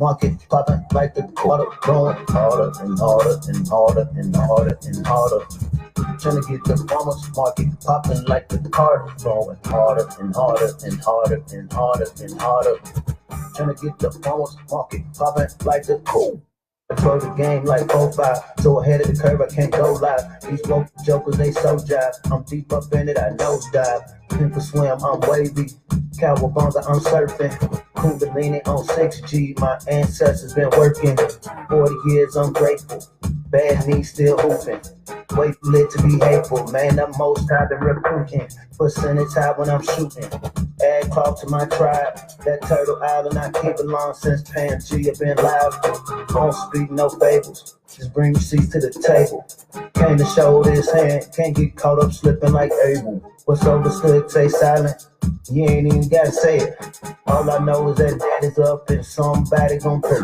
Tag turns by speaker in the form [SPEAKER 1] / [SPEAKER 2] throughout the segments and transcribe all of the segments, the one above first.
[SPEAKER 1] market popping like the quarter, going harder and harder and harder and harder and harder. Trying to get the farmers market popping like the Carter, going harder and harder and harder and harder and harder. Trying to get the farmers market popping like the cool. Control the game like 4-5, so ahead of the curve I can't go live. These woke jokers, they so jive. I'm deep up in it, I nosedive. Pink for swim, I'm wavy. Cowabunga, I'm surfing. Kundalini on 6G, my ancestors been working. 40 years, I'm grateful. Bad knees still hooping. Wait for it to be hateful. Man, I'm most tired of recruiting. Percentage high when I'm shooting. Add cloth to my tribe. That Turtle Island I keep along since Pangea. I've been live. Don't speak no fables. Just bring your seats to the table. Came to show this hand. Can't get caught up slipping like Abel. What's understood, stay silent. You ain't even gotta say it. All I know is that daddy's up and somebody gon' pay.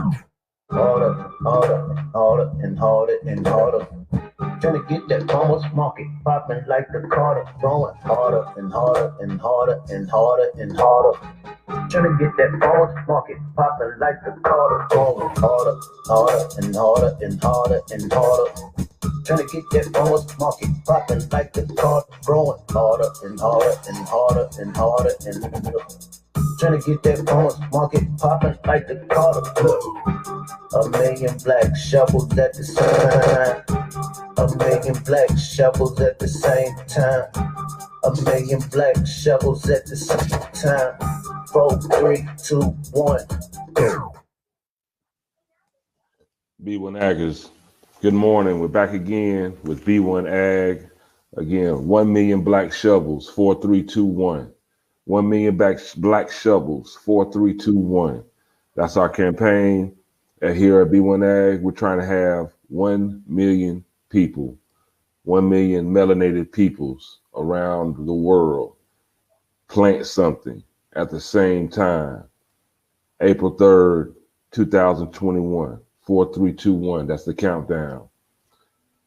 [SPEAKER 1] Harder, harder, harder, and harder, and harder. Trying to get that farmers market popping like the Carter, going harder and harder and harder and harder and harder. Trying to get that farmers market popping like the Carter, going harder, harder and harder and harder and harder. Trying to get that farmers market popping like the Carter, growing harder and harder and harder and harder and harder. Trying to get that farmers market popping like the Carter. A million black shovels at the same time. A million black shovels at the same time. A million black shovels at the same time. 4, 3, 2, 1.
[SPEAKER 2] B1AGers, good morning. We're back again with B1AG. Again, 1 million black shovels, 4, 3, 2, 1. 1 million black shovels, 4, 3, 2, 1. That's our campaign. Here at B1AG, we're trying to have 1 million people, 1 million melanated peoples around the world plant something at the same time. April 3rd, 2021, 4, 3, 2, 1. That's the countdown.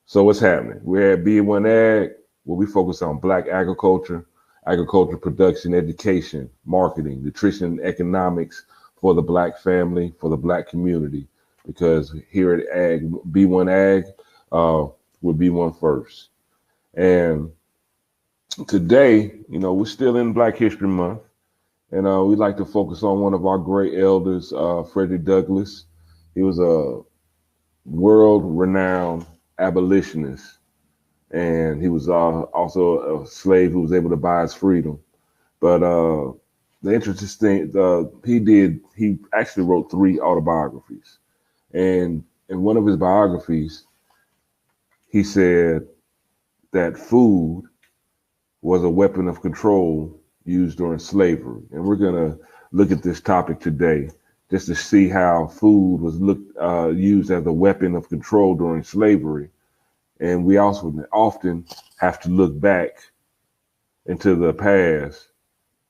[SPEAKER 2] So what's happening? We're at B1AG, where we focus on black agriculture, agriculture production, education, marketing, nutrition, and economics for the black family, for the black community, because here at B1AG, we're B1 first. And today, we're still in Black History Month, and we'd like to focus on one of our great elders, Frederick Douglass. He was a world-renowned abolitionist, and he was also a slave who was able to buy his freedom. But the interesting thing, he actually wrote 3 autobiographies. And in one of his biographies, he said that food was a weapon of control used during slavery. And we're going to look at this topic today just to see how food was used as a weapon of control during slavery. And we also often have to look back into the past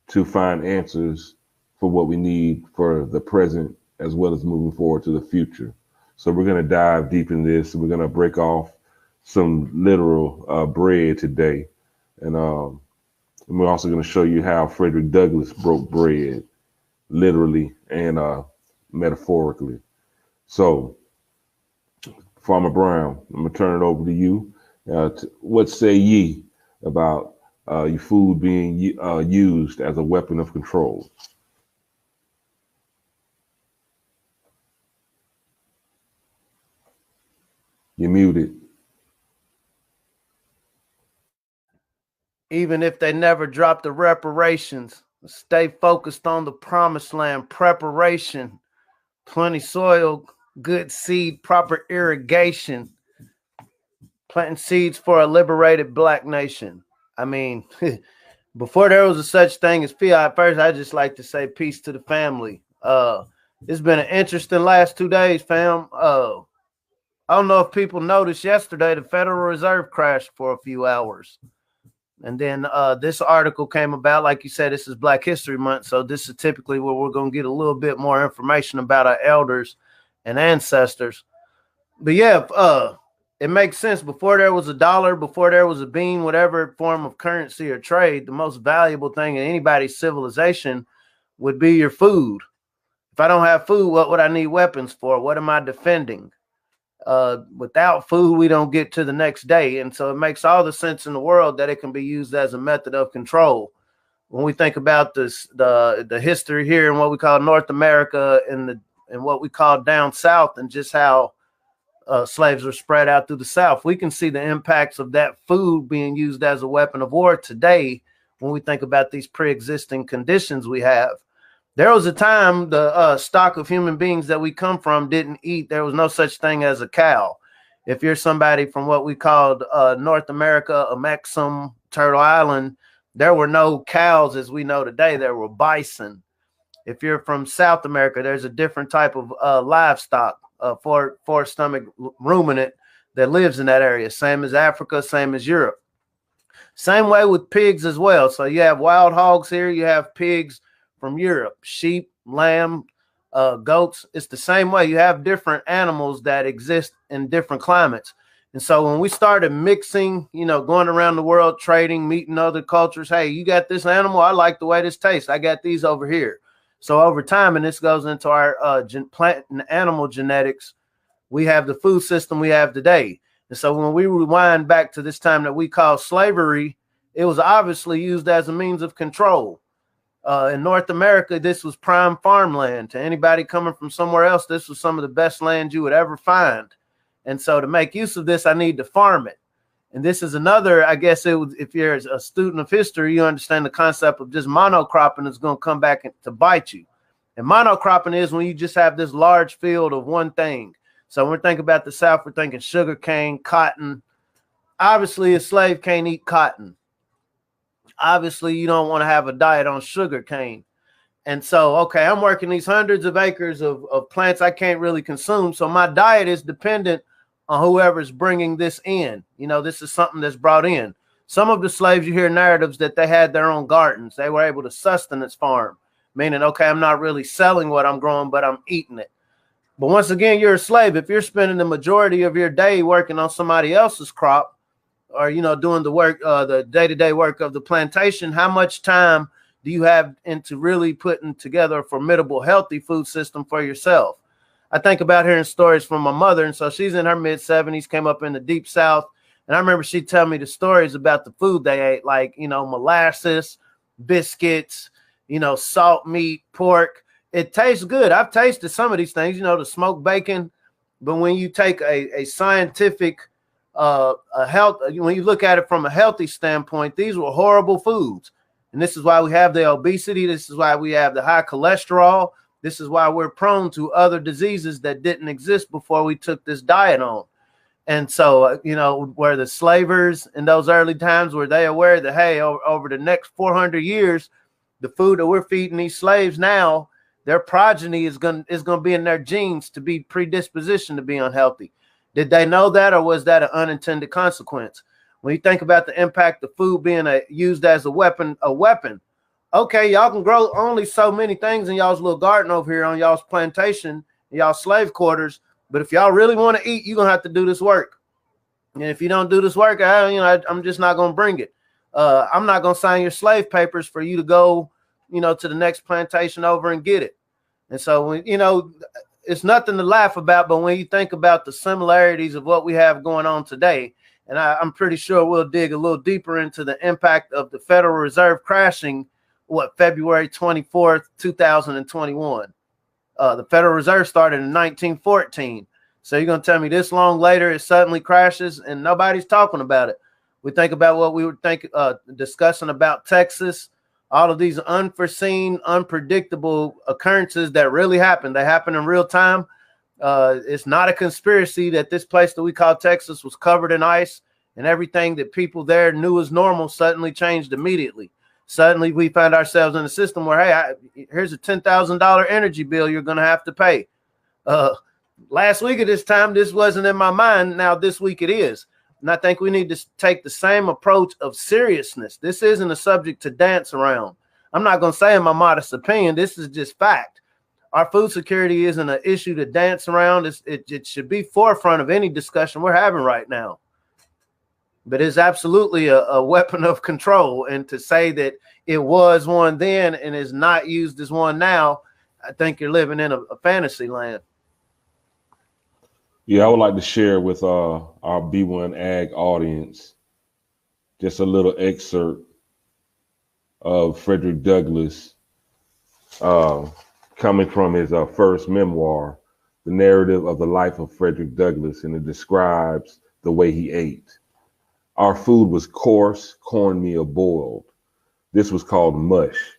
[SPEAKER 2] to find answers for what we need for the present, as well as moving forward to the future. So we're going to dive deep in this. We're going to break off some literal bread today. And we're also going to show you how Frederick Douglass broke bread, literally and metaphorically. So, Farmer Brown, I'm going to turn it over to you. What say ye about your food being used as a weapon of control? You're muted.
[SPEAKER 3] Even if they never drop the reparations, stay focused on the promised land preparation, plenty soil, good seed, proper irrigation, planting seeds for a liberated black nation. I mean, before there was a such thing as PI, first I just like to say peace to the family. It's been an interesting last 2 days, fam. I don't know if people noticed yesterday, the Federal Reserve crashed for a few hours. And then this article came about, like you said, this is Black History Month. So this is typically where we're going to get a little bit more information about our elders and ancestors. But yeah, it makes sense. Before there was a dollar, before there was a bean, whatever form of currency or trade, the most valuable thing in anybody's civilization would be your food. If I don't have food, what would I need weapons for? What am I defending? Without food, we don't get to the next day. And so it makes all the sense in the world that it can be used as a method of control. When we think about this, the history here in what we call North America and what we call down south, and just how slaves are spread out through the South, we can see the impacts of that food being used as a weapon of war today when we think about these pre-existing conditions we have. There was a time the stock of human beings that we come from didn't eat. There was no such thing as a cow. If you're somebody from what we called North America, Amexem, Turtle Island, there were no cows as we know today. There were bison. If you're from South America, there's a different type of livestock, four stomach ruminant that lives in that area. Same as Africa, same as Europe. Same way with pigs as well. So you have wild hogs here. You have pigs from Europe, sheep, lamb, goats. It's the same way. You have different animals that exist in different climates. And so when we started mixing, going around the world, trading, meeting other cultures, hey, you got this animal, I like the way this tastes, I got these over here. So over time, and this goes into our plant and animal genetics, we have the food system we have today. And so when we rewind back to this time that we call slavery, it was obviously used as a means of control. In North America, this was prime farmland. To anybody coming from somewhere else, this was some of the best land you would ever find. And so to make use of this, I need to farm it. And this is another, I guess, if you're a student of history, you understand the concept of just monocropping is going to come back to bite you. And monocropping is when you just have this large field of one thing. So when we think about the South, we're thinking sugar cane, cotton. Obviously, a slave can't eat cotton. Obviously, you don't want to have a diet on sugar cane. And so, okay, I'm working these hundreds of acres of plants I can't really consume. So my diet is dependent on whoever's bringing this in. This is something that's brought in. Some of the slaves, you hear narratives that they had their own gardens. They were able to sustenance farm, meaning, okay, I'm not really selling what I'm growing, but I'm eating it. But once again, you're a slave. If you're spending the majority of your day working on somebody else's crop, or, doing the work, the day-to-day work of the plantation, how much time do you have into really putting together a formidable, healthy food system for yourself? I think about hearing stories from my mother. And so she's in her mid-70s, came up in the deep South. And I remember she'd tell me the stories about the food they ate, like, molasses, biscuits, salt meat, pork. It tastes good. I've tasted some of these things, the smoked bacon. But when you take a scientific when you look at it from a healthy standpoint, these were horrible foods. And this is why we have the obesity. This is why we have the high cholesterol. This is why we're prone to other diseases that didn't exist before we took this diet on. And so, where the slavers in those early times, were they aware that, hey, over the next 400 years, the food that we're feeding these slaves now, their progeny is going to be in their genes to be predispositioned to be unhealthy. Did they know that, or was that an unintended consequence? When you think about the impact of food being used as a weapon, okay, y'all can grow only so many things in y'all's little garden over here on y'all's plantation, y'all slave quarters. But if y'all really want to eat, you're going to have to do this work. And if you don't do this work, I'm just not going to bring it. I'm not going to sign your slave papers for you to go, to the next plantation over and get it. And so, when, it's nothing to laugh about, but when you think about the similarities of what we have going on today, and I'm pretty sure we'll dig a little deeper into the impact of the Federal Reserve crashing, February 24th, 2021. The Federal Reserve started in 1914. So you're going to tell me this long later it suddenly crashes and nobody's talking about it. We think about what we were discussing about Texas, all of these unforeseen, unpredictable occurrences that really happen. They happen in real time. It's not a conspiracy that this place that we call Texas was covered in ice, and everything that people there knew was normal suddenly changed immediately. Suddenly we found ourselves in a system where, hey, here's a $10,000 energy bill you're going to have to pay. Last week at this time, this wasn't in my mind. Now this week it is. And I think we need to take the same approach of seriousness. This isn't a subject to dance around. I'm not going to say in my modest opinion, this is just fact. Our food security isn't an issue to dance around. It should be forefront of any discussion we're having right now. But it's absolutely a weapon of control. And to say that it was one then and is not used as one now I think you're living in a fantasy land.
[SPEAKER 2] Yeah, I would like to share with our B1AG audience just a little excerpt of Frederick Douglass, uh, coming from his first memoir, The Narrative of the Life of Frederick Douglass, and it describes the way he ate. Our food was coarse cornmeal boiled. This was called mush.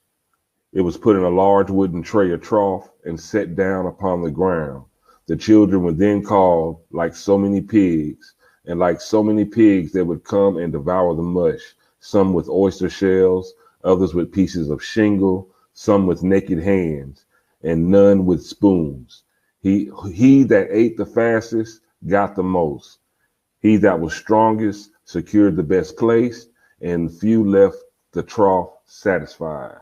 [SPEAKER 2] It was put in a large wooden tray or trough and set down upon the ground. The children were then called like so many pigs, and like so many pigs they would come and devour the mush, some with oyster shells, others with pieces of shingle, some with naked hands, and none with spoons. He that ate the fastest got the most. He that was strongest secured the best place, and few left the trough satisfied.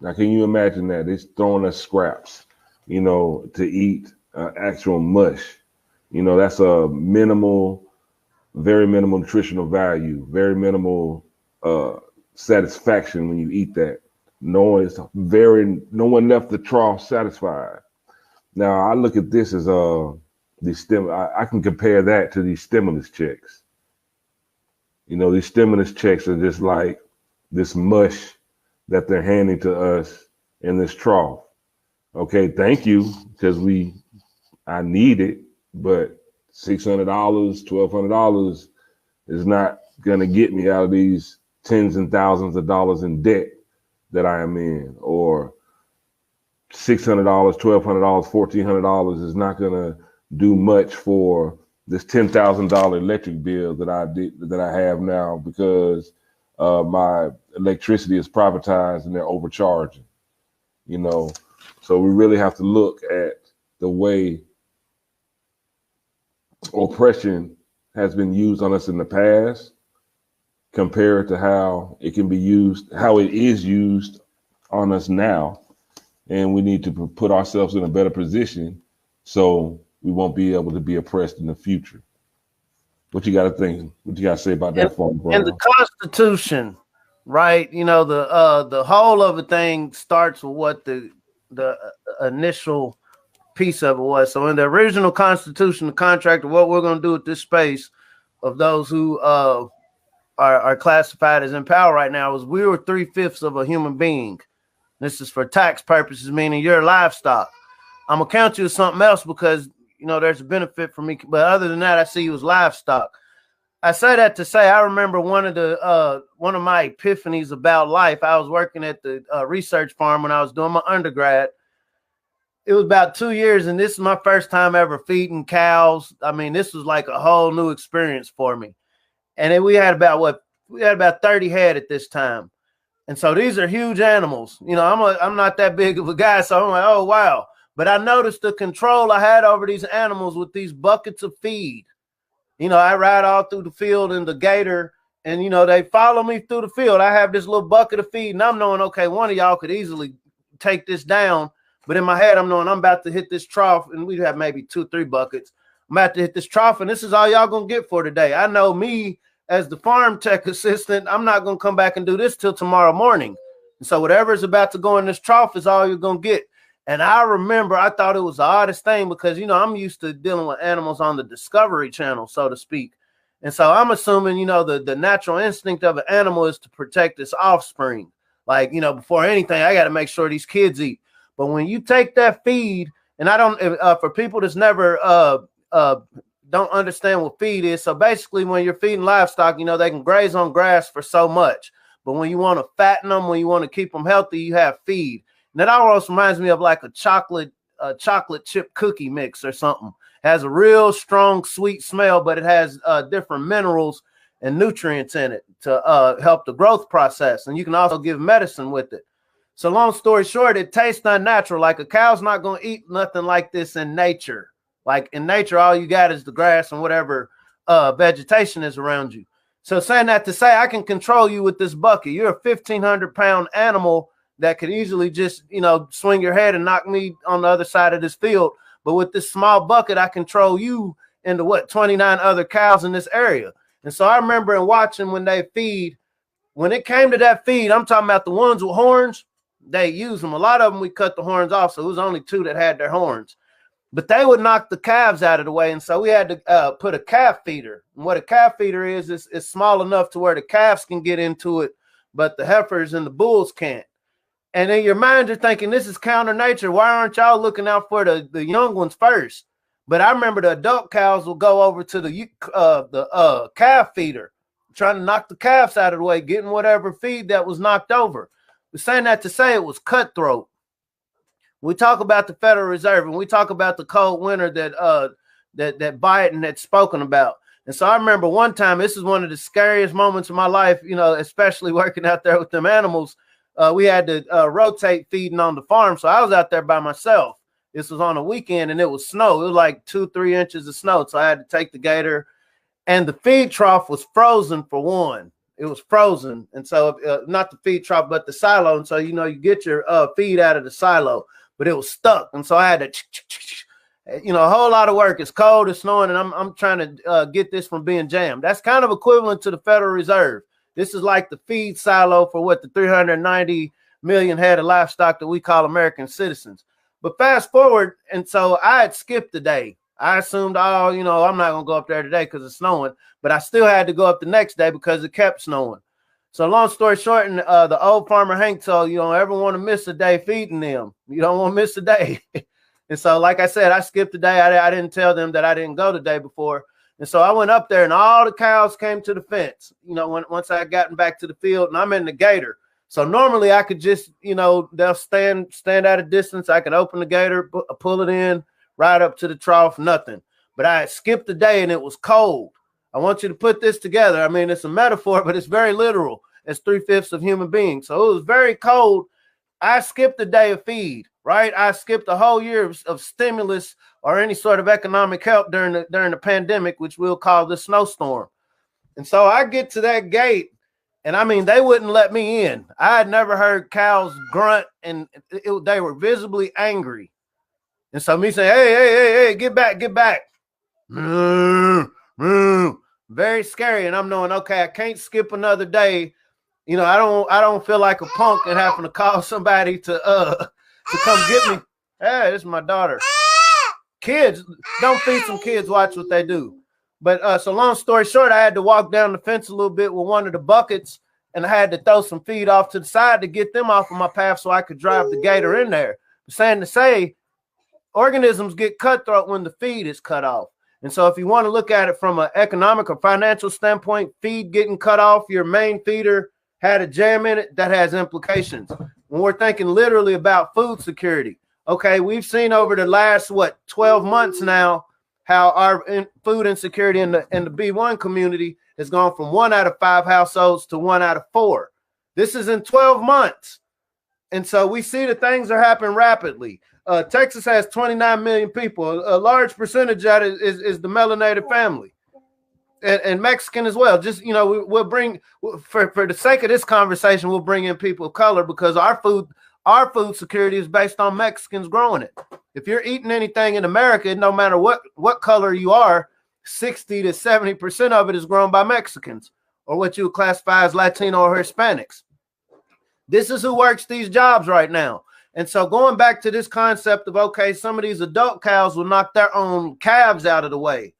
[SPEAKER 2] Now, can you imagine that? It's throwing us scraps, to eat actual mush. That's a minimal, very minimal nutritional value, very minimal satisfaction when you eat that. No one left the trough satisfied. Now, I look at this as I can compare that to these stimulus checks. These stimulus checks are just like this mush that they're handing to us in this trough. Okay, thank you, because I need it, but $600, $1,200 is not gonna get me out of these tens and thousands of dollars in debt that I am in, or $600, $1,200, $1,400 is not gonna do much for this $10,000 electric bill that I have now, because my electricity is privatized and they're overcharging. So we really have to look at the way oppression has been used on us in the past, compared to how it is used on us now. And we need to put ourselves in a better position so we won't be able to be oppressed in the future. What you got to think? What you got to say about that?
[SPEAKER 3] And the Constitution, right? The whole of the thing starts with what the initial piece of it was. So in the original Constitution, the contract of what we're going to do with this space of those who are classified as in power right now is we were 3/5 of a human being. This is for tax purposes, meaning you're livestock. I'm gonna count you as something else because there's a benefit for me. But other than that, I see you as livestock. I say that to say I remember one of my epiphanies about life. I was working at the research farm when I was doing my undergrad. It was about 2 years, and this is my first time ever feeding cows. I mean, this was like a whole new experience for me. And then we had about 30 head at this time. And so these are huge animals. I'm not that big of a guy, so I'm like, oh, wow. But I noticed the control I had over these animals with these buckets of feed. I ride all through the field in the gator, and, they follow me through the field. I have this little bucket of feed, and I'm knowing, okay, one of y'all could easily take this down. But in my head, I'm knowing I'm about to hit this trough, and we have maybe 2-3 buckets. I'm about to hit this trough, and this is all y'all going to get for today. I know me as the farm tech assistant, I'm not going to come back and do this till tomorrow morning. And so whatever is about to go in this trough is all you're going to get. And I remember I thought it was the oddest thing because, I'm used to dealing with animals on the Discovery Channel, so to speak. And so I'm assuming, the natural instinct of an animal is to protect its offspring. Like, before anything, I got to make sure these kids eat. But when you take that feed, and I don't, for people that's never don't understand what feed is. So basically when you're feeding livestock, they can graze on grass for so much. But when you want to fatten them, when you want to keep them healthy, you have feed. And that almost reminds me of like a chocolate chip cookie mix or something. It has a real strong, sweet smell, but it has different minerals and nutrients in it to help the growth process. And you can also give medicine with it. So long story short, it tastes unnatural. Like a cow's not going to eat nothing like this in nature. Like in nature, all you got is the grass and whatever vegetation is around you. So saying that to say I can control you with this bucket. You're a 1,500-pound animal that could easily just, swing your head and knock me on the other side of this field. But with this small bucket, I control you into 29 other cows in this area. And so I remember watching when they feed. When it came to that feed, I'm talking about the ones with horns. they use them. A lot of them, we cut the horns off, so it was only 2 that had their horns. But they would knock the calves out of the way, and so we had to put a calf feeder. And what a calf feeder is small enough to where the calves can get into it, but the heifers and the bulls can't. And in your mind, you're thinking, this is counter nature. Why aren't y'all looking out for the young ones first? But I remember the adult cows will go over to the calf feeder, trying to knock the calves out of the way, getting whatever feed that was knocked over. We're saying that to say it was cutthroat. We talk about the Federal Reserve, and we talk about the cold winter that Biden had spoken about. And so I remember one time, this is one of the scariest moments of my life, you know, especially working out there with them animals. We had to rotate feeding on the farm. So I was out there by myself. This was on a weekend, and it was snow. It was like 2-3 inches of snow. So I had to take the gator, and the feed trough was frozen for one. It was frozen. And so not the feed trough, but the silo. And so, you know, you get your feed out of the silo, but it was stuck. And so I had to, you know, a whole lot of work. It's cold, it's snowing, and I'm trying to get this from being jammed. That's kind of equivalent to the Federal Reserve. This is like the feed silo for what the 390 million head of livestock that we call American citizens. But fast forward, and so I had skipped the day. I assumed, oh, you know, I'm not going to go up there today because it's snowing, but I still had to go up the next day because it kept snowing. So long story short, and the old farmer Hank told, you don't ever want to miss a day feeding them. You don't want to miss a day. And so, like I said, I skipped the day. I didn't tell them that I didn't go the day before. And so I went up there, and all the cows came to the fence, you know, once I had gotten back to the field, and I'm in the gator. So normally I could just, you know, they'll stand at a distance. I could open the gator, pull it in, right up to the trough, nothing. But I had skipped the day, and it was cold. I want you to put this together. I mean, it's a metaphor, but it's very literal. It's 3/5 of human beings. So it was very cold. I skipped a day of feed, right? I skipped a whole year of stimulus or any sort of economic help during the pandemic, which we'll call the snowstorm. And so I get to that gate, and I mean, they wouldn't let me in. I had never heard cows grunt, and they were visibly angry. And so me saying, hey, get back. Very scary. And I'm knowing, okay, I can't skip another day. You know, I don't feel like a punk and having to call somebody to come get me. Hey, this is my daughter. Kids, don't feed some kids, watch what they do. But so long story short, I had to walk down the fence a little bit with one of the buckets, and I had to throw some feed off to the side to get them off of my path so I could drive the gator in there. Saying to say, organisms get cutthroat when the feed is cut off. And so if you want to look at it from an economic or financial standpoint, feed getting cut off, your main feeder had a jam in it, that has implications. When we're thinking literally about food security, okay, we've seen over the last, 12 months now, how our food insecurity in the B1 community has gone from 1 out of 5 households to 1 out of 4. This is in 12 months. And so we see that things are happening rapidly. Texas has 29 million people. A large percentage of it is the melanated family. And Mexican as well. Just, you know, we'll bring, for the sake of this conversation, we'll bring in people of color because our food security is based on Mexicans growing it. If you're eating anything in America, no matter what color you are, 60 to 70% of it is grown by Mexicans, or what you would classify as Latino or Hispanics. This is who works these jobs right now. And so going back to this concept of, okay, some of these adult cows will knock their own calves out of the way.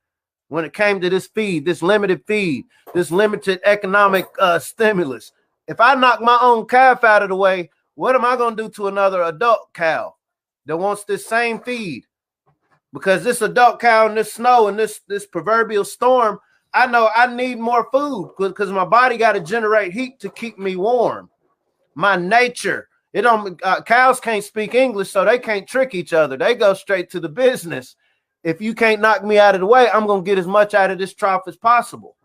[SPEAKER 3] When it came to this feed, this limited feed, this limited economic stimulus. If I knock my own calf out of the way, what am I going to do to another adult cow that wants this same feed? Because this adult cow in this snow and this proverbial storm, I know I need more food because my body got to generate heat to keep me warm. My nature, cows can't speak English, so they can't trick each other. They go straight to the business. If you can't knock me out of the way, I'm going to get as much out of this trough as possible.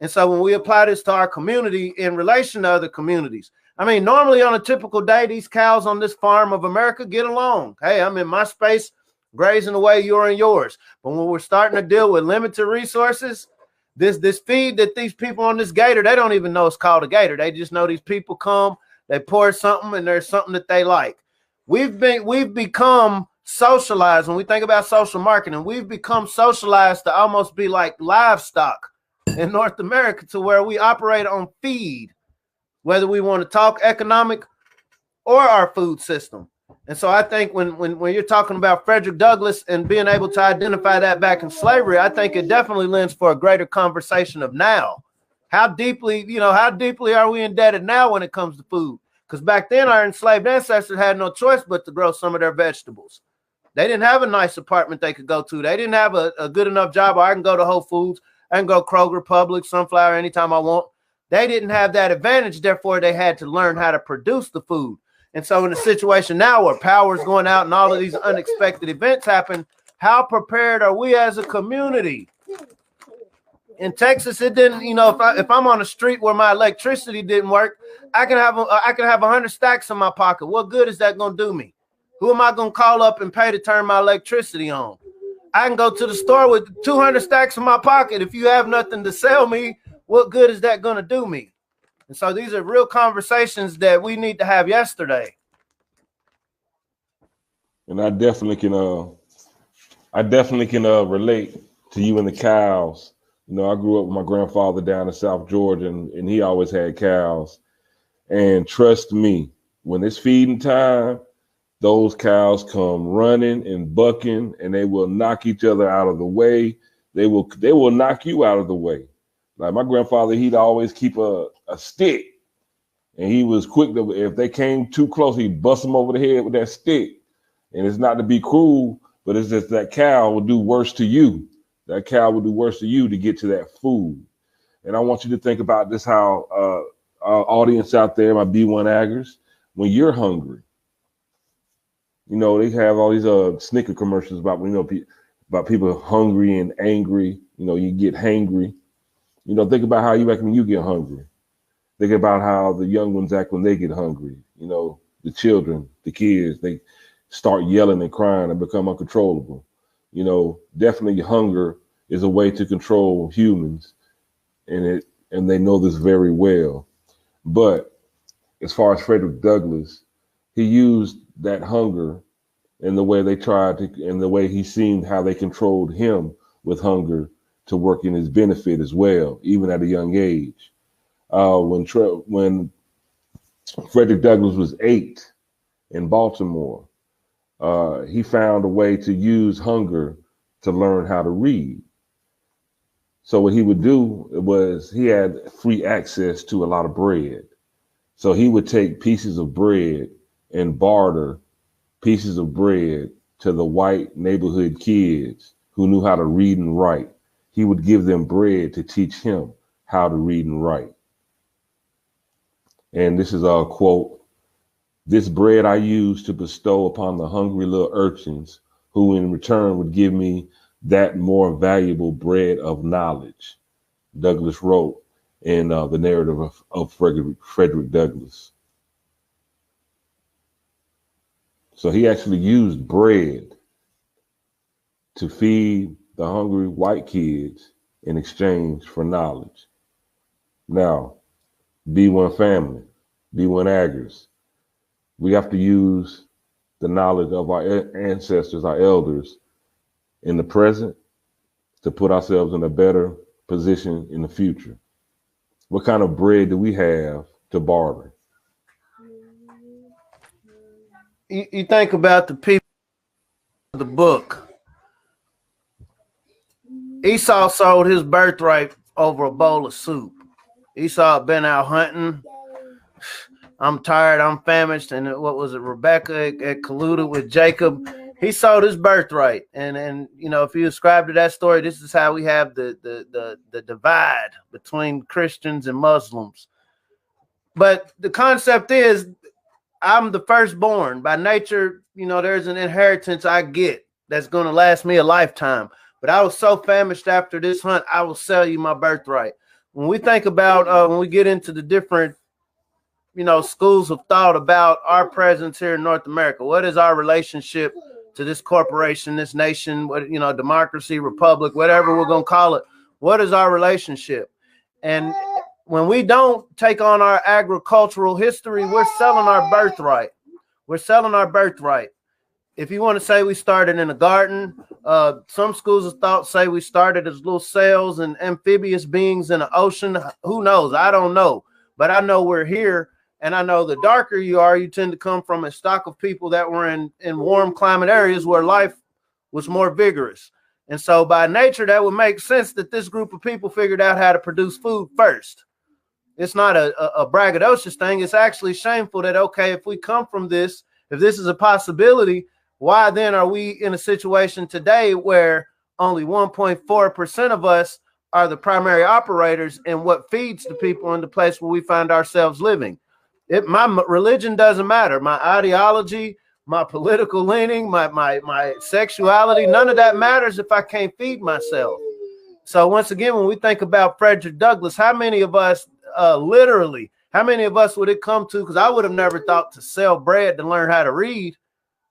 [SPEAKER 3] And so when we apply this to our community in relation to other communities, I mean, normally on a typical day, these cows on this farm of America get along. Hey, I'm in my space, grazing away, you're in yours. But when we're starting to deal with limited resources, this feed that these people on this gator, they don't even know it's called a gator. They just know these people come, they pour something, and there's something that they like. We've become socialized. When we think about social marketing, we've become socialized to almost be like livestock in North America, to where we operate on feed, whether we want to talk economic or our food system. And so I think when you're talking about Frederick Douglass and being able to identify that back in slavery, I think it definitely lends for a greater conversation of now. How deeply are we indebted now when it comes to food? Because back then our enslaved ancestors had no choice but to grow some of their vegetables. They didn't have a nice apartment they could go to. They didn't have a good enough job. Or I can go to Whole Foods, I can go Kroger, Publix, Sunflower anytime I want. They didn't have that advantage. Therefore, they had to learn how to produce the food. And so in a situation now where power is going out and all of these unexpected events happen, how prepared are we as a community? In Texas, it didn't, if I'm on a street where my electricity didn't work, I can have 100 stacks in my pocket. What good is that going to do me? Who am I going to call up and pay to turn my electricity on? I can go to the store with 200 stacks in my pocket. If you have nothing to sell me, what good is that going to do me? And so these are real conversations that we need to have yesterday.
[SPEAKER 2] And I definitely can relate to you and the cows. I grew up with my grandfather down in South Georgia, and he always had cows. And trust me, when it's feeding time, those cows come running and bucking, and they will knock each other out of the way. They will knock you out of the way. Like my grandfather, he'd always keep a stick, and he was quick to, if they came too close, he'd bust them over the head with that stick. And it's not to be cruel, but it's just that cow will do worse to you. That cow will do worse to you to get to that food. And I want you to think about this, how our audience out there, my B1AGers, when you're hungry, they have all these Snicker commercials about, about people hungry and angry. You get hangry. Think about how you act when you get hungry. Think about how the young ones act when they get hungry. The children, the kids, they start yelling and crying and become uncontrollable. Definitely hunger is a way to control humans, and they know this very well. But as far as Frederick Douglass, he used that hunger and the way they tried to, and the way he seen how they controlled him with hunger to work in his benefit as well, even at a young age. When Frederick Douglass was 8 in Baltimore, he found a way to use hunger to learn how to read. So what he would do was he had free access to a lot of bread. So he would take pieces of bread and barter pieces of bread to the white neighborhood kids who knew how to read and write. He would give them bread to teach him how to read and write. And this is a quote: "This bread I used to bestow upon the hungry little urchins, who in return would give me that more valuable bread of knowledge," Douglass wrote in the narrative of Frederick Douglass. So he actually used bread to feed the hungry white kids in exchange for knowledge. Now, B1 family, B1AGers, we have to use the knowledge of our ancestors, our elders, in the present to put ourselves in a better position in the future. What kind of bread do we have to barter?
[SPEAKER 3] You think about the people of the book. Esau sold his birthright over a bowl of soup. Esau had been out hunting. I'm tired, I'm famished. And what was it? Rebecca had colluded with Jacob. He sold his birthright. And if you ascribe to that story, this is how we have the divide between Christians and Muslims. But the concept is, I'm the firstborn. By nature, there's an inheritance I get that's going to last me a lifetime. But I was so famished after this hunt, I will sell you my birthright. When we think about, when we get into the different, schools of thought about our presence here in North America, what is our relationship to this corporation, this nation, democracy, republic, whatever we're going to call it? What is our relationship? And when we don't take on our agricultural history, we're selling our birthright. We're selling our birthright. If you want to say we started in a garden, some schools of thought say we started as little cells and amphibious beings in the ocean. Who knows? I don't know. But I know we're here And I know the darker you are, you tend to come from a stock of people that were in warm climate areas where life was more vigorous. And so by nature, that would make sense that this group of people figured out how to produce food first. It's not a braggadocious thing. It's actually shameful that, okay, if we come from this, if this is a possibility, why then are we in a situation today where only 1.4% of us are the primary operators in what feeds the people in the place where we find ourselves living? My religion doesn't matter. My ideology, my political leaning, my sexuality, none of that matters if I can't feed myself. So once again, when we think about Frederick Douglass, how many of us literally, how many of us would it come to? Because I would have never thought to sell bread to learn how to read.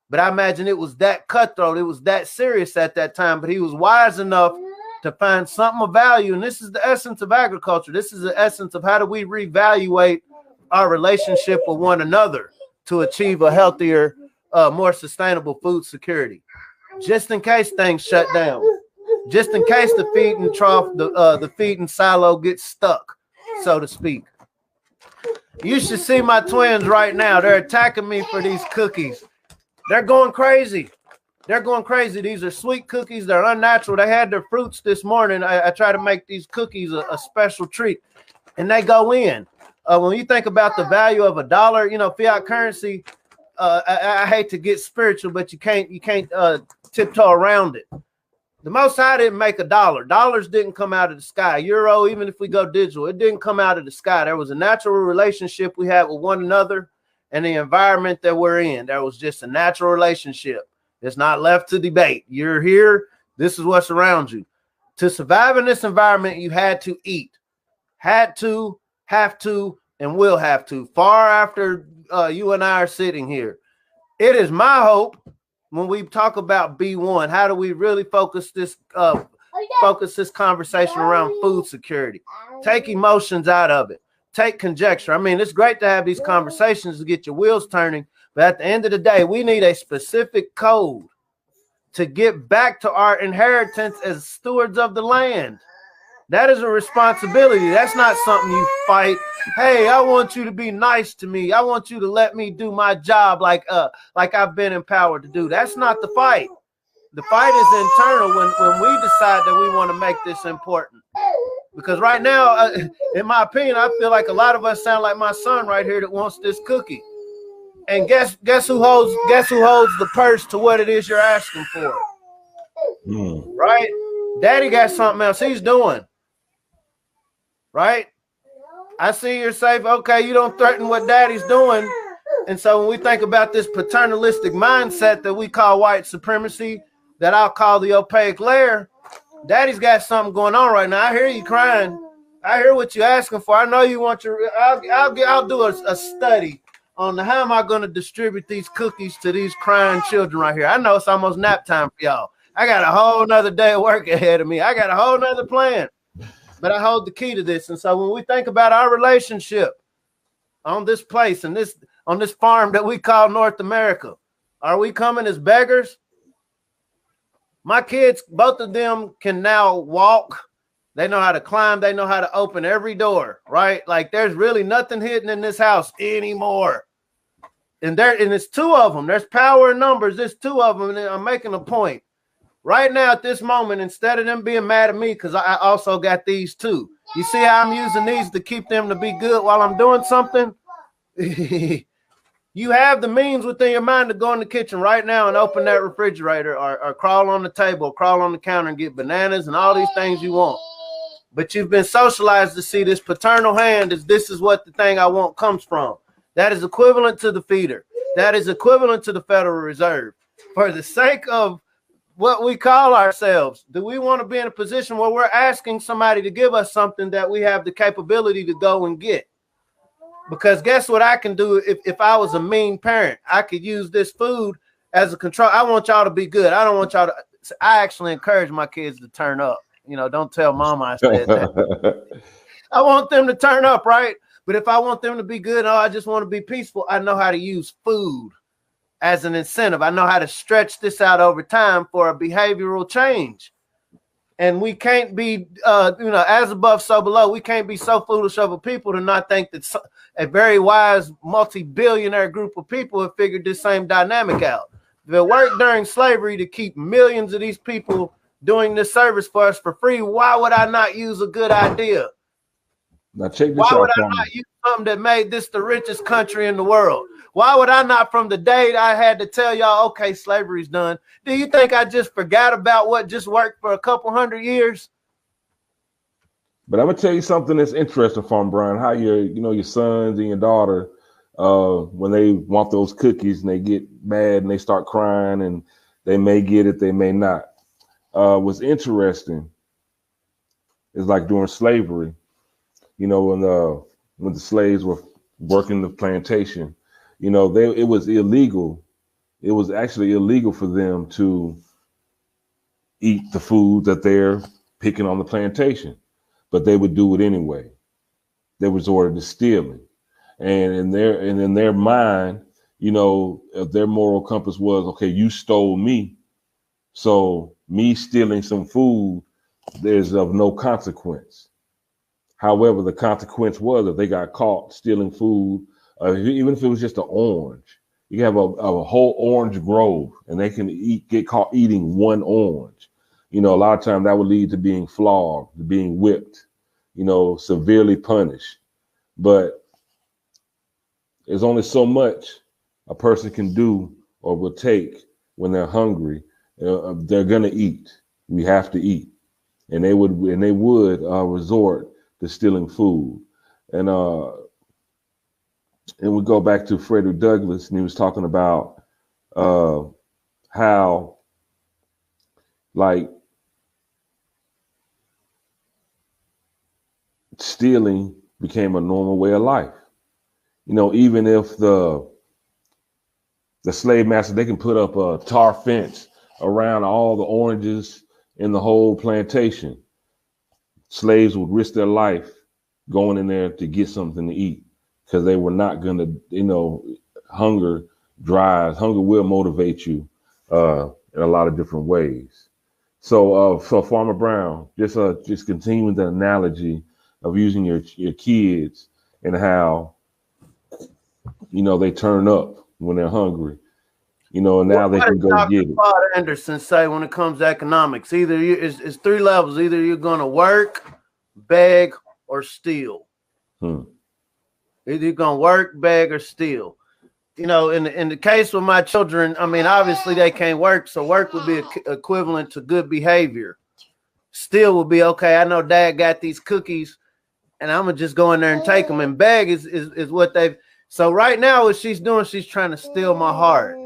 [SPEAKER 3] But I imagine it was that cutthroat. It was that serious at that time. But he was wise enough to find something of value. And this is the essence of agriculture. This is the essence of how do we reevaluate our relationship with one another to achieve a healthier, more sustainable food security. Just in case things shut down. Just in case the feeding trough, the feeding silo gets stuck, so to speak. You should see my twins right now. They're attacking me for these cookies. They're going crazy. They're going crazy. These are sweet cookies. They're unnatural. They had their fruits this morning. I try to make these cookies a special treat, and they go in. When you think about the value of $1, you know, fiat currency, I hate to get spiritual, but you can't tiptoe around it. The Most High didn't make $1. Dollars didn't come out of the sky. Euro, even if we go digital, it didn't come out of the sky. There was a natural relationship we had with one another and the environment that we're in. There was just a natural relationship. It's not left to debate. You're here. This is what's around you. To survive in this environment, you had to eat. Had to, have to, and will have to. Far after you and I are sitting here. It is my hope when we talk about B1, how do we really focus this conversation around food security? Take emotions out of it. Take conjecture. I mean, it's great to have these conversations to get your wheels turning, but at the end of the day, we need a specific code to get back to our inheritance as stewards of the land. That is a responsibility. That's not something you fight. Hey, I want you to be nice to me. I want you to let me do my job like I've been empowered to do. That's not the fight. The fight is internal when we decide that we want to make this important. Because right now, in my opinion, I feel like a lot of us sound like my son right here that wants this cookie. And guess who holds the purse to what it is you're asking for? Right? Daddy got something else he's doing. Right? I see you're safe. Okay, you don't threaten what daddy's doing. And so when we think about this paternalistic mindset that we call white supremacy, that I'll call the opaque layer, daddy's got something going on right now. I hear you crying. I hear what you're asking for. I know you want your. I'll do a study on how am I going to distribute these cookies to these crying children right here. I know it's almost nap time for y'all. I got a whole nother day of work ahead of me. I got a whole nother plan. But I hold the key to this. And so when we think about our relationship on this place and on this farm that we call North America, are we coming as beggars? My kids, both of them can now walk. They know how to climb. They know how to open every door, right? Like there's really nothing hidden in this house anymore. And it's two of them. There's power in numbers. There's two of them. And I'm making a point. Right now, at this moment, instead of them being mad at me, because I also got these too. You see how I'm using these to keep them to be good while I'm doing something? You have the means within your mind to go in the kitchen right now and open that refrigerator or crawl on the table, or crawl on the counter and get bananas and all these things you want. But you've been socialized to see this paternal hand as this is what the thing I want comes from. That is equivalent to the feeder. That is equivalent to the Federal Reserve. For the sake of what we call ourselves, do we want to be in a position where we're asking somebody to give us something that we have the capability to go and get? Because guess what I can do if I was a mean parent? I could use this food as a control. I want y'all to be good. I don't want y'all to. I actually encourage my kids to turn up. You know, don't tell mama I said that. I want them to turn up, right? But if I want them to be good, I just want to be peaceful, I know how to use food as an incentive. I know how to stretch this out over time for a behavioral change. And we can't be, as above, so below. We can't be so foolish of a people to not think that a very wise multi-billionaire group of people have figured this same dynamic out. If it worked during slavery to keep millions of these people doing this service for us for free, why would I not use a good idea?
[SPEAKER 2] Now check this
[SPEAKER 3] Why
[SPEAKER 2] out.
[SPEAKER 3] would I not use something that made this the richest country in the world? Why would I not, from the day I had to tell y'all, okay, slavery's done? Do you think I just forgot about what just worked for a couple hundred years?
[SPEAKER 2] But I'm gonna tell you something that's interesting, Farm Brian. How your sons and your daughter, when they want those cookies and they get mad and they start crying and they may get it, they may not. What's interesting is like during slavery, when the slaves were working the plantation, it was illegal. It was actually illegal for them to eat the food that they're picking on the plantation, but they would do it anyway. They resorted to stealing, and in their mind, their moral compass was, okay, you stole me, so me stealing some food, there's of no consequence. However, the consequence was that they got caught stealing food, even if it was just an orange. You have a whole orange grove, and they can get caught eating one orange. A lot of times that would lead to being flogged, to being whipped, severely punished. But there's only so much a person can do or will take when they're hungry. They're gonna eat. We have to eat, and they would resort to stealing food. And we go back to Frederick Douglass, and he was talking about how, like, stealing became a normal way of life. Even if the slave master, they can put up a tar fence around all the oranges in the whole plantation. Slaves would risk their life going in there to get something to eat because they were not going to, hunger will motivate you in a lot of different ways. So Farmer Brown, just continuing the analogy of using your kids and how, they turn up when they're hungry, and now they can go get it.
[SPEAKER 3] Father Anderson say when it comes to economics, either it's three levels. Either you're going to work, beg, or steal. Either you're going to work, beg, or steal. In the case with my children, I mean, obviously they can't work, so work would be equivalent to good behavior. Steal would be, okay, I know Dad got these cookies, and I'm gonna just go in there and take them. And beg is what they've. So right now, what she's doing, she's trying to steal my heart.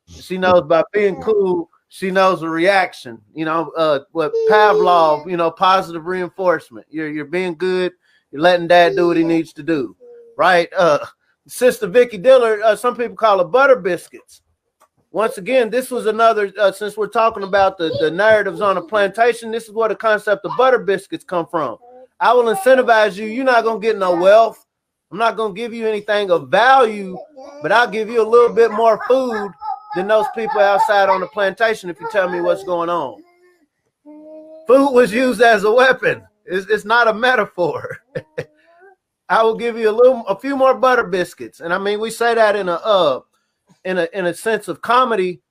[SPEAKER 3] She knows by being cool, she knows the reaction. What Pavlov, positive reinforcement. You're being good. You're letting Dad do what he needs to do, right? Sister Vicky Diller, some people call it butter biscuits. Once again, this was another, since we're talking about the narratives on a plantation, this is where the concept of butter biscuits come from. I will incentivize you. You're not going to get no wealth. I'm not going to give you anything of value, but I'll give you a little bit more food than those people outside on the plantation if you tell me what's going on. Food was used as a weapon. It's not a metaphor. I will give you a few more butter biscuits. And I mean, we say that in a sense of comedy,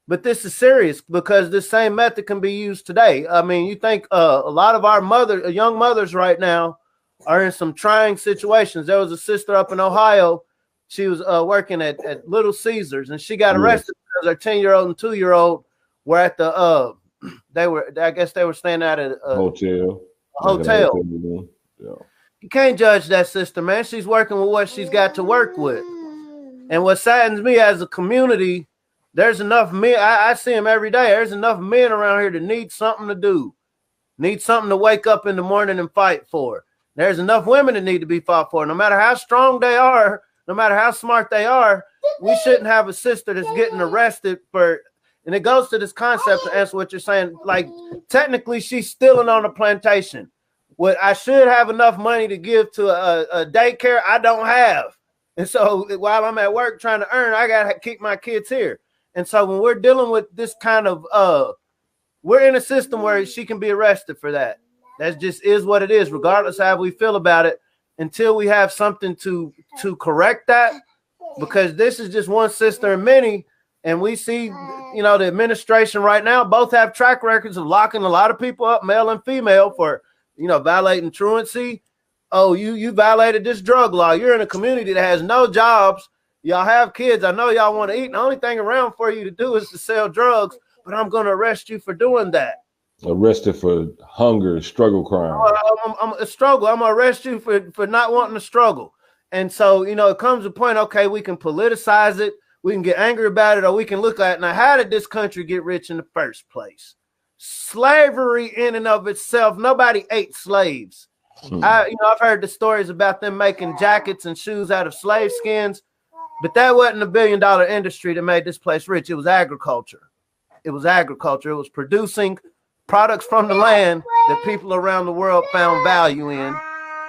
[SPEAKER 3] but this is serious because this same method can be used today. I mean, you think a lot of our young mothers right now are in some trying situations. There was a sister up in Ohio. She was working at Little Caesars, and she got arrested because her 10-year-old and 2-year-old were at the I guess they were staying at a hotel. Yeah. You can't judge that sister, man. She's working with what she's got to work with. And what saddens me as a community, there's enough men. I see them every day. There's enough men around here that need something to do, need something to wake up in the morning and fight for. There's enough women that need to be fought for. No matter how strong they are, no matter how smart they are, we shouldn't have a sister that's getting arrested for. And it goes to this concept to answer what you're saying. Like, technically, she's stealing on a plantation. What I should have enough money to give to a daycare, I don't have. And so while I'm at work trying to earn, I got to keep my kids here. And so when we're dealing with this kind of we're in a system where she can be arrested for that. That just is what it is, regardless of how we feel about it, until we have something to correct that, because this is just one sister and many. And we see, you know, the administration right now both have track records of locking a lot of people up, male and female, for, you know, violating truancy. Oh, you violated this drug law. You're in a community that has no jobs. Y'all have kids. I know y'all want to eat. The only thing around for you to do is to sell drugs, but I'm going to arrest you for doing that.
[SPEAKER 2] Arrested for hunger, struggle crime.
[SPEAKER 3] I'm a struggle. I'm going to arrest you for not wanting to struggle. And so, you know, it comes to a point, okay, we can politicize it. We can get angry about it, or we can look at, now, how did this country get rich in the first place? Slavery in and of itself, nobody ate slaves. I've heard the stories about them making jackets and shoes out of slave skins, but that wasn't a $1 billion industry that made this place rich. It was agriculture. It was agriculture. It was producing products from the land that people around the world found value in.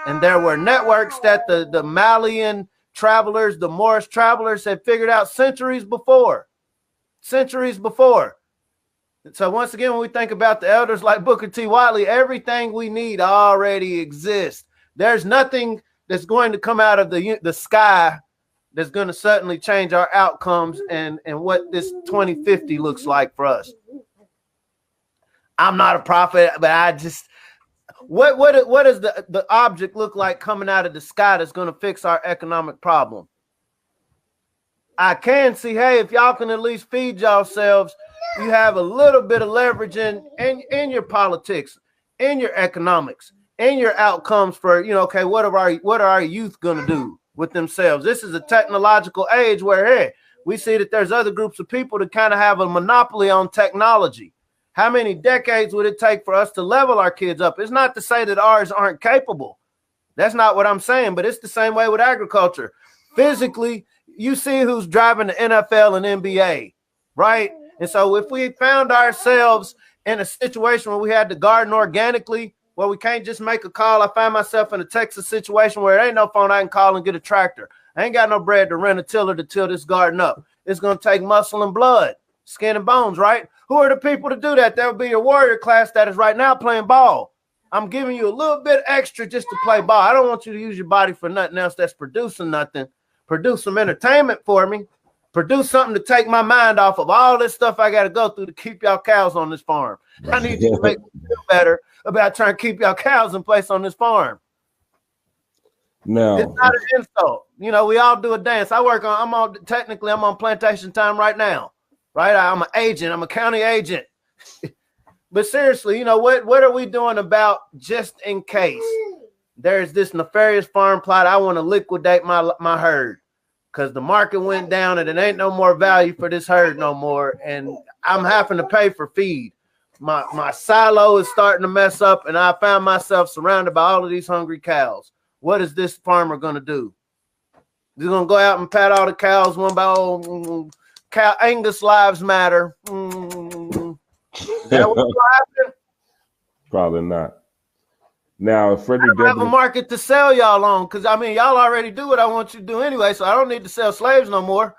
[SPEAKER 3] And there were networks that the Malian travelers, the Moorish travelers had figured out centuries before. And so once again, when we think about the elders like Booker T. Whatley, everything we need already exists. There's nothing that's going to come out of the sky that's going to suddenly change our outcomes and what this 2050 looks like for us. I'm not a prophet, but I just, what does the object look like coming out of the sky that's going to fix our economic problem? I can see, hey, if y'all can at least feed yourselves, you have a little bit of leverage in your politics, in your economics, in your outcomes for, you know, okay, what are our youth going to do with themselves? This is a technological age where, hey, we see that there's other groups of people that kind of have a monopoly on technology. How many decades would it take for us to level our kids up? It's not to say that ours aren't capable. That's not what I'm saying, but it's the same way with agriculture. Physically, you see who's driving the NFL and NBA, right? And so if we found ourselves in a situation where we had to garden organically, where we can't just make a call. I find myself in a Texas situation where there ain't no phone I can call and get a tractor. I ain't got no bread to rent a tiller to till this garden up. It's going to take muscle and blood, skin and bones, right? Who are the people to do that? That would be your warrior class that is right now playing ball. I'm giving you a little bit extra just to play ball. I don't want you to use your body for nothing else that's producing nothing. Produce some entertainment for me. Produce something to take my mind off of all this stuff I got to go through to keep y'all cows on this farm. I need you to make me feel better about trying to keep y'all cows in place on this farm.
[SPEAKER 2] No,
[SPEAKER 3] it's not an insult. You know, we all do a dance. I'm on plantation time right now, right? I'm an agent. I'm a county agent. But seriously, you know, what are we doing about just in case there's this nefarious farm plot? I want to liquidate my herd because the market went down and it ain't no more value for this herd no more. And I'm having to pay for feed. My silo is starting to mess up and I found myself surrounded by all of these hungry cows. What is this farmer going to do? He's going to go out and pat all the cows one by one. Cow Angus lives matter. Is that what's going to happen?
[SPEAKER 2] Probably not. Now, if Frederick
[SPEAKER 3] I don't have a market to sell y'all on because, I mean, y'all already do what I want you to do anyway, so I don't need to sell slaves no more.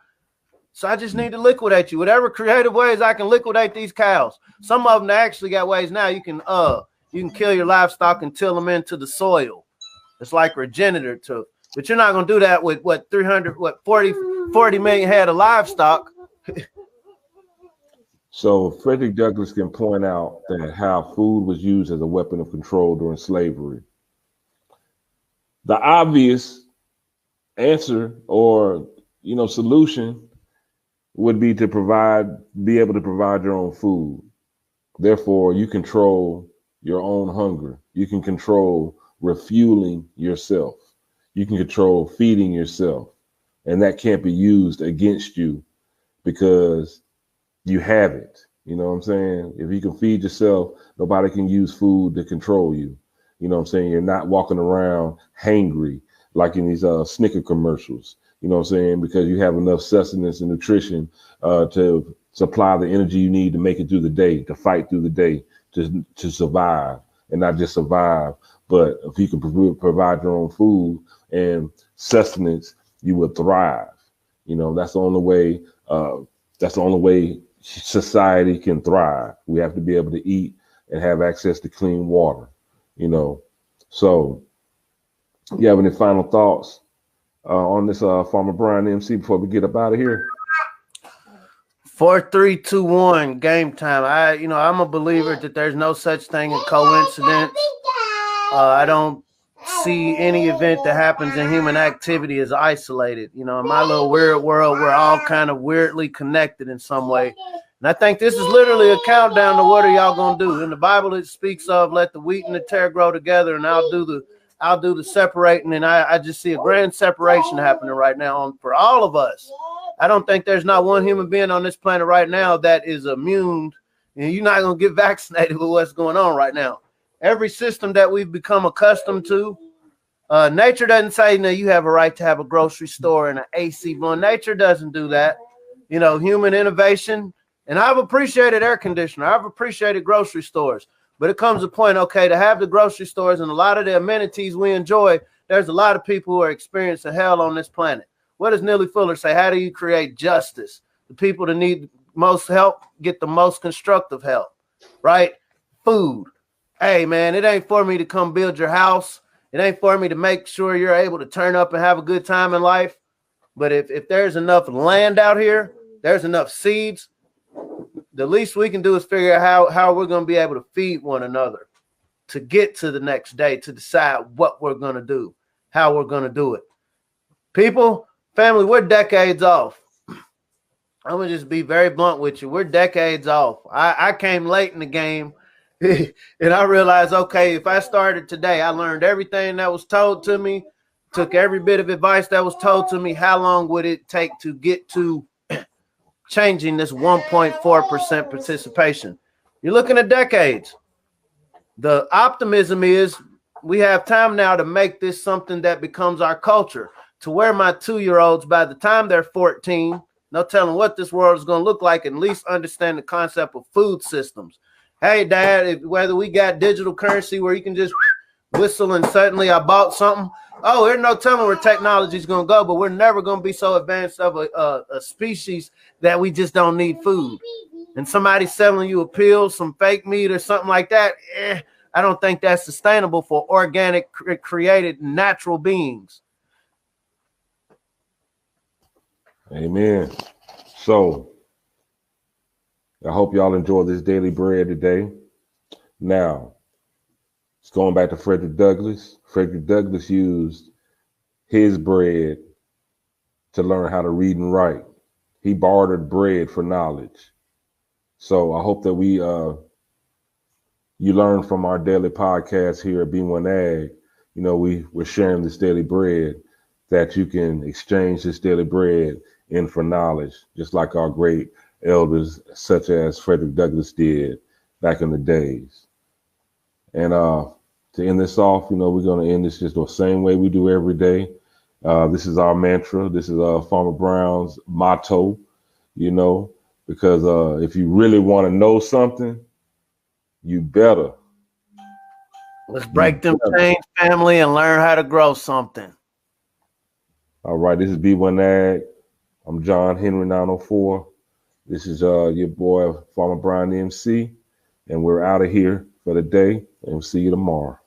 [SPEAKER 3] So I just need to liquidate you. Whatever creative ways I can liquidate these cows. Some of them they actually got ways now you can kill your livestock and till them into the soil. It's like regenerative. But you're not going to do that with 40 million head of livestock.
[SPEAKER 2] So Frederick Douglass can point out that how food was used as a weapon of control during slavery. The obvious answer or, you know, solution would be to be able to provide your own food. Therefore, you control your own hunger. You can control refueling yourself. You can control feeding yourself. And that can't be used against you because you have it. You know what I'm saying? If you can feed yourself, nobody can use food to control you. You know what I'm saying? You're not walking around hangry like in these Snicker commercials. You know what I'm saying? Because you have enough sustenance and nutrition to supply the energy you need to make it through the day, to fight through the day, to survive, and not just survive. But if you can provide your own food and sustenance, you will thrive. You know, that's the only way. That's the only way society can thrive. We have to be able to eat and have access to clean water, you know. So, you have any final thoughts on this Farmer Brian MC before we get up out of here?
[SPEAKER 3] 4, 3, 2, 1, game time. I'm a believer that there's no such thing as coincidence. I don't see any event that happens in human activity as isolated. In my little weird world, we're all kind of weirdly connected in some way. And I think this is literally a countdown to what are y'all gonna do. In the Bible, it speaks of let the wheat and the tare grow together, and I'll do the separating. And I just see a grand separation happening right now for all of us. I don't think there's not one human being on this planet right now that is immune, and you're not gonna get vaccinated with what's going on right now. Every system that we've become accustomed to, nature doesn't say, no, you have a right to have a grocery store and an AC blowing. Nature doesn't do that. Human innovation, and I've appreciated air conditioner. I've appreciated grocery stores, but it comes a point, okay, to have the grocery stores and a lot of the amenities we enjoy, there's a lot of people who are experiencing hell on this planet. What does Neely Fuller say? How do you create justice? The people that need most help get the most constructive help, right? Food. Hey, man, it ain't for me to come build your house. It ain't for me to make sure you're able to turn up and have a good time in life. But if there's enough land out here, there's enough seeds, the least we can do is figure out how we're going to be able to feed one another to get to the next day, to decide what we're going to do, how we're going to do it. People, family, we're decades off. I'm going to just be very blunt with you. We're decades off. I came late in the game. And I realized, okay, if I started today, I learned everything that was told to me, took every bit of advice that was told to me. How long would it take to get to changing this 1.4% participation? You're looking at decades. The optimism is we have time now to make this something that becomes our culture, to where my 2-year-olds, by the time they're 14, no telling what this world is going to look like, at least understand the concept of food systems. Hey, Dad, whether we got digital currency where you can just whistle and suddenly I bought something. Oh, there's no telling where technology is going to go, but we're never going to be so advanced of a species that we just don't need food. And somebody selling you a pill, some fake meat or something like that, I don't think that's sustainable for organic, created, natural beings.
[SPEAKER 2] Amen. So, I hope y'all enjoy this daily bread today. Now, it's going back to Frederick Douglass. Frederick Douglass used his bread to learn how to read and write. He bartered bread for knowledge. So I hope that you learn from our daily podcast here at B1AG. We're sharing this daily bread, that you can exchange this daily bread in for knowledge, just like our great elders such as Frederick Douglass did back in the days. And to end this off, we're going to end this just the same way we do every day. This is our mantra. This is Farmer Brown's motto, because if you really want to know something, you better.
[SPEAKER 3] Let's break them chains, family, and learn how to grow something.
[SPEAKER 2] All right, this is B1AG. I'm John Henry 904. This is your boy, Farmer Brian MC, and we're out of here for the day, and we'll see you tomorrow.